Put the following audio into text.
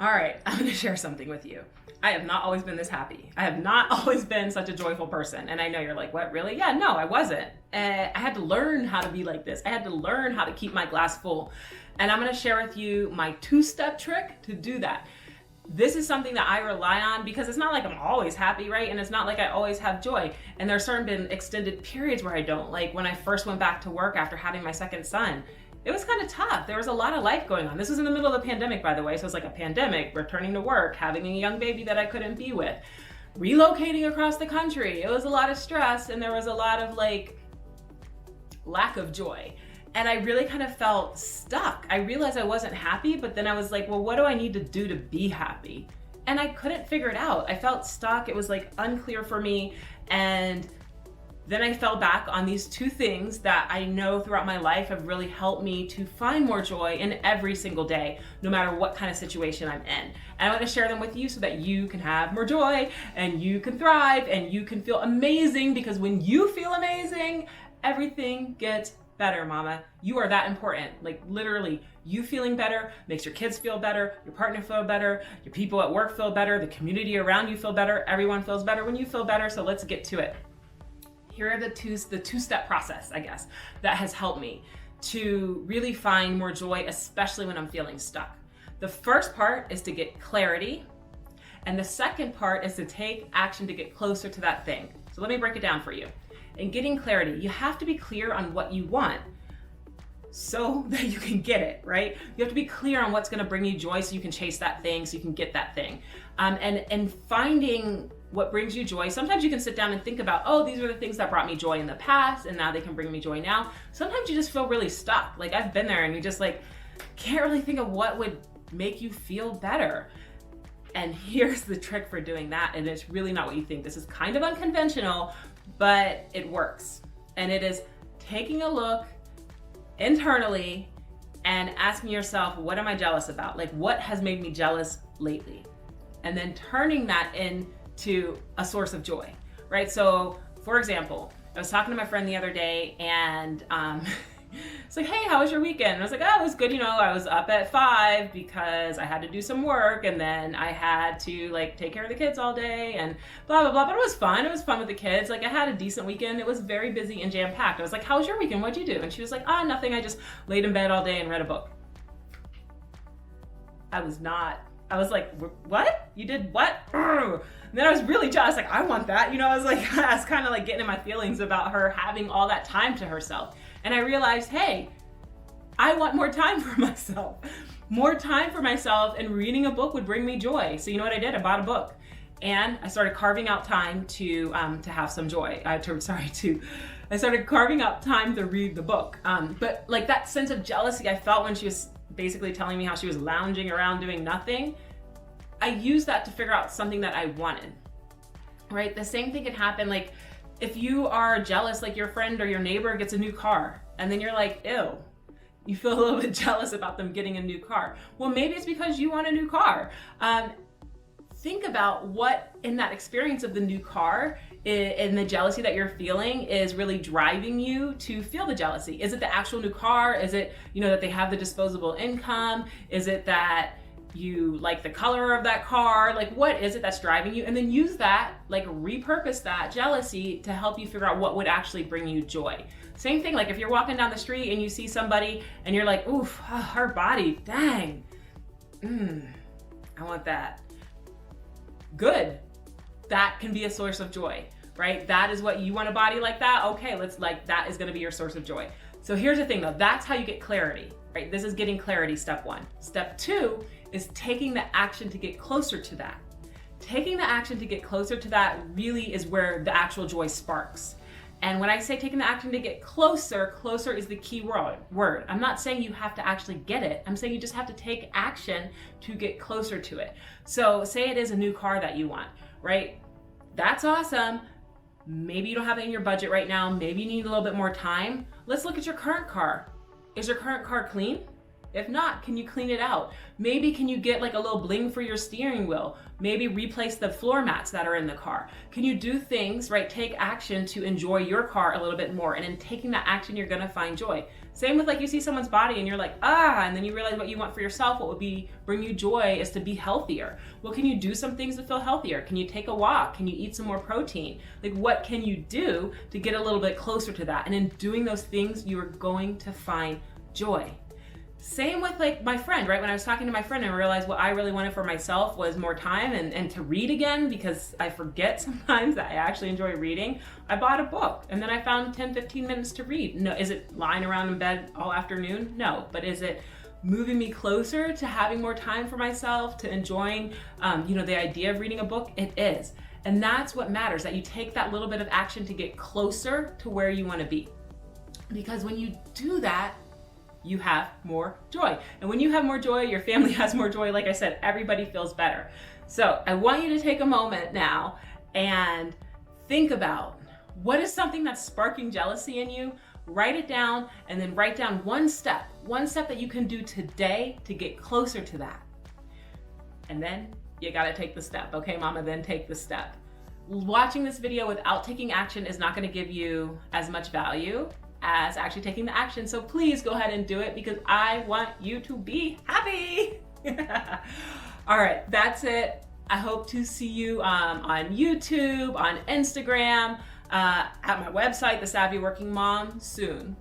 All right, I'm going to share something with you. I have not always been this happy. I have not always been such a joyful person. And I know you're like, what, really? Yeah, no, I wasn't. I had to learn how to be like this. I had to learn how to keep my glass full. And I'm going to share with you my 2-step trick to do that. This is something that I rely on because it's not like I'm always happy, right? And it's not like I always have joy. And there's certainly been extended periods where I don't. Like when I first went back to work after having my second son, it was kind of tough. There was a lot of life going on. This was in the middle of the pandemic, by the way. So it's like a pandemic, returning to work, having a young baby that I couldn't be with, relocating across the country. It was a lot of stress and there was a lot of like lack of joy. And I really kind of felt stuck. I realized I wasn't happy, but then I was like, well, what do I need to do to be happy? And I couldn't figure it out. I felt stuck. It was like unclear for me. And then I fell back on these 2 things that I know throughout my life have really helped me to find more joy in every single day, no matter what kind of situation I'm in. And I want to share them with you so that you can have more joy and you can thrive and you can feel amazing, because when you feel amazing, everything gets better, mama. You are that important. Like literally, you feeling better makes your kids feel better, your partner feel better, your people at work feel better, the community around you feel better, everyone feels better when you feel better. So let's get to it. Here are the 2-step process, I guess, that has helped me to really find more joy, especially when I'm feeling stuck. The first part is to get clarity, and the second part is to take action to get closer to that thing. So let me break it down for you. In getting clarity, you have to be clear on what you want so that you can get it, right? You have to be clear on what's going to bring you joy so you can chase that thing, so you can get that thing. And finding what brings you joy. Sometimes you can sit down and think about, oh, these are the things that brought me joy in the past and now they can bring me joy now. Sometimes you just feel really stuck. Like I've been there and you just like can't really think of what would make you feel better. And here's the trick for doing that. And it's really not what you think. This is kind of unconventional, but it works. And it is taking a look internally and asking yourself, what am I jealous about? Like what has made me jealous lately? And then turning that into a source of joy, right? So for example, I was talking to my friend the other day and it's like, hey, how was your weekend? And I was like, oh, it was good. You know, I was up at 5 because I had to do some work and then I had to like take care of the kids all day and blah, blah, blah. But it was fun. It was fun with the kids. Like I had a decent weekend. It was very busy and jam packed. I was like, how was your weekend? What'd you do? And she was like, nothing. I just laid in bed all day and read a book. I was like, what? You did what? And then I was really jealous. Like, I want that. You know, I was kind of like getting in my feelings about her having all that time to herself. And I realized, hey, I want more time for myself. More time for myself, and reading a book would bring me joy. So you know what I did? I bought a book. And I started carving out time to have some joy. I started carving out time to read the book. But like that sense of jealousy I felt when she was basically telling me how she was lounging around doing nothing, I used that to figure out something that I wanted, right? The same thing could happen, like if you are jealous, like your friend or your neighbor gets a new car and then you're like, ew, you feel a little bit jealous about them getting a new car. Well, maybe it's because you want a new car. Think about what in that experience of the new car and the jealousy that you're feeling is really driving you to feel the jealousy. Is it the actual new car? Is it, you know, that they have the disposable income? Is it that you like the color of that car? Like what is it that's driving you? And then use that, like repurpose that jealousy to help you figure out what would actually bring you joy. Same thing, like if you're walking down the street and you see somebody and you're like, oof, her body, dang, I want that. Good. That can be a source of joy, right? That is what you want, a body like that. Okay, that is going to be your source of joy. So here's the thing though, that's how you get clarity, right? This is getting clarity, step 1. Step 2 is taking the action to get closer to that. Taking the action to get closer to that really is where the actual joy sparks. And when I say taking the action to get closer, closer is the key word. I'm not saying you have to actually get it. I'm saying you just have to take action to get closer to it. So say it is a new car that you want, right? That's awesome. Maybe you don't have it in your budget right now. Maybe you need a little bit more time. Let's look at your current car. Is your current car clean? If not, can you clean it out? Maybe can you get like a little bling for your steering wheel? Maybe replace the floor mats that are in the car. Can you do things, right? Take action to enjoy your car a little bit more. And in taking that action, you're gonna find joy. Same with like you see someone's body and you're like, and then you realize what you want for yourself, what would bring you joy is to be healthier. Well, can you do some things to feel healthier? Can you take a walk? Can you eat some more protein? Like what can you do to get a little bit closer to that? And in doing those things, you are going to find joy. Same with like my friend, right? When I was talking to my friend and realized what I really wanted for myself was more time and to read again, because I forget sometimes that I actually enjoy reading. I bought a book and then I found 10, 15 minutes to read. No, is it lying around in bed all afternoon? No, but is it moving me closer to having more time for myself, to enjoying, the idea of reading a book? It is. And that's what matters, that you take that little bit of action to get closer to where you want to be. Because when you do that, you have more joy. And when you have more joy, your family has more joy. Like I said, everybody feels better. So I want you to take a moment now and think about what is something that's sparking jealousy in you. Write it down and then write down one step that you can do today to get closer to that. And then you gotta take the step. Okay, mama, then take the step. Watching this video without taking action is not gonna give you as much value as actually taking the action. So please go ahead and do it because I want you to be happy. All right, that's it. I hope to see you on YouTube, on Instagram, at my website, The Savvy Working Mom, soon.